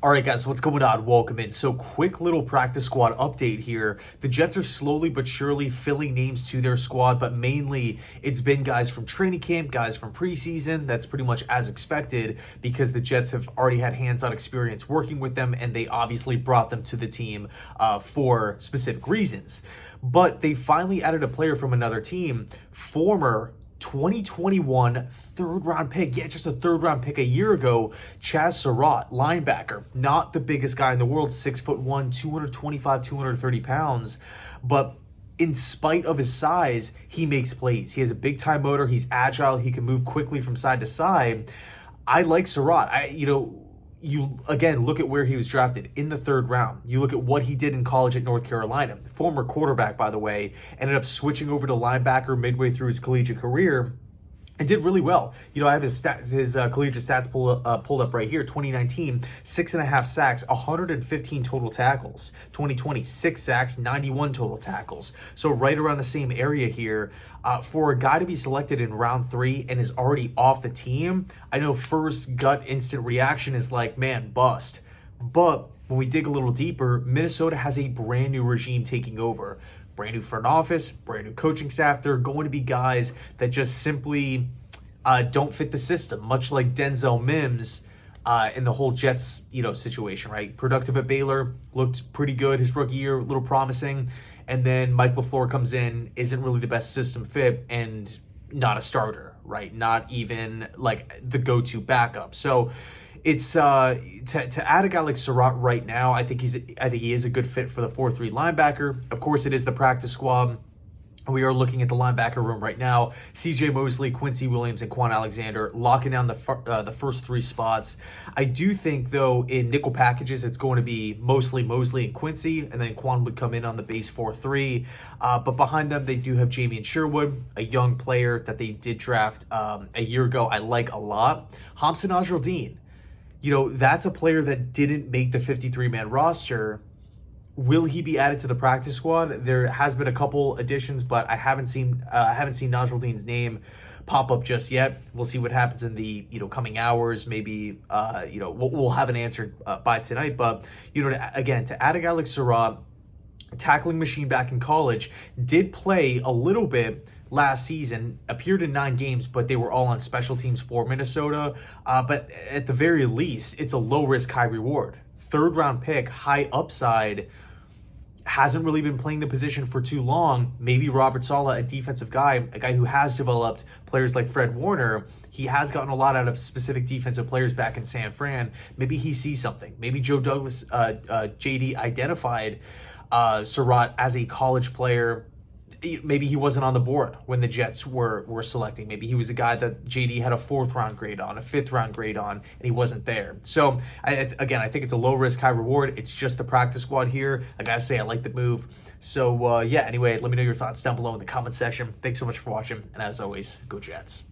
All right, guys, what's going on? Welcome in. So quick little practice squad update here. The Jets are slowly but surely filling names to their squad, but mainly it's been guys from training camp, guys from preseason. That's pretty much as expected because the Jets have already had hands-on experience working with them, and they obviously brought them to the team for specific reasons. But they finally added a player from another team, former 2021 third-round pick. Yeah, just a third-round pick a year ago. Chazz Surratt, linebacker. Not the biggest guy in the world, 6'1", 225, 230 pounds. But in spite of his size, he makes plays. He has a big-time motor. He's agile. He can move quickly from side to side. I like Surratt. You again look at where he was drafted in the third round. You look at what he did in college at North Carolina. Former quarterback, by the way, ended up switching over to linebacker midway through his collegiate career and did really well. I have his stats, his collegiate stats pulled up right here. 2019, 6.5 sacks, 115 total tackles. 2020, 6 sacks, 91 total tackles. So right around the same area here. For a guy to be selected in round 3 and is already off the team, I know first gut instant reaction is like, man, bust. But when we dig a little deeper, Minnesota has a brand new regime taking over. Brand new front office, brand new coaching staff. They're going to be guys that just simply don't fit the system, much like Denzel Mims in the whole Jets, situation, right? Productive at Baylor, looked pretty good his rookie year, a little promising. And then Mike LaFleur comes in, isn't really the best system fit, and not a starter, right? Not even like the go-to backup. So it's to add a guy like Surratt right now, I think he is a good fit for the 4-3 linebacker. Of course, it is the practice squad. We are looking at the linebacker room right now. C.J. Mosley, Quincy Williams, and Quan Alexander locking down the first 3 spots. I do think, though, in nickel packages, it's going to be mostly Mosley and Quincy, and then Quan would come in on the base 4-3. But behind them, they do have Jamie Sherwood, a young player that they did draft a year ago. I like a lot. Hamza Nasruddin. That's a player that didn't make the 53-man roster. Will he be added to the practice squad? There has been a couple additions, but I haven't seen Nasruddin's name pop up just yet. We'll see what happens in the coming hours. Maybe we'll have an answer by tonight. But again, to add a guy like Surratt, tackling machine back in college, did play a little bit last season, appeared in 9 games, but they were all on special teams for Minnesota. But at the very least, it's a low risk, high reward. Third round pick, high upside, hasn't really been playing the position for too long. Maybe Robert Saleh, a defensive guy, a guy who has developed players like Fred Warner. He has gotten a lot out of specific defensive players back in San Fran. Maybe he sees something. Maybe Joe Douglas, JD identified Surratt as a college player. Maybe he wasn't on the board when the Jets were selecting. Maybe he was a guy that JD had a 4th round grade on, a 5th round grade on, and he wasn't there. So, I think it's a low risk, high reward. It's just the practice squad here. I gotta say, I like the move. So, anyway, let me know your thoughts down below in the comment section. Thanks so much for watching, and as always, go Jets.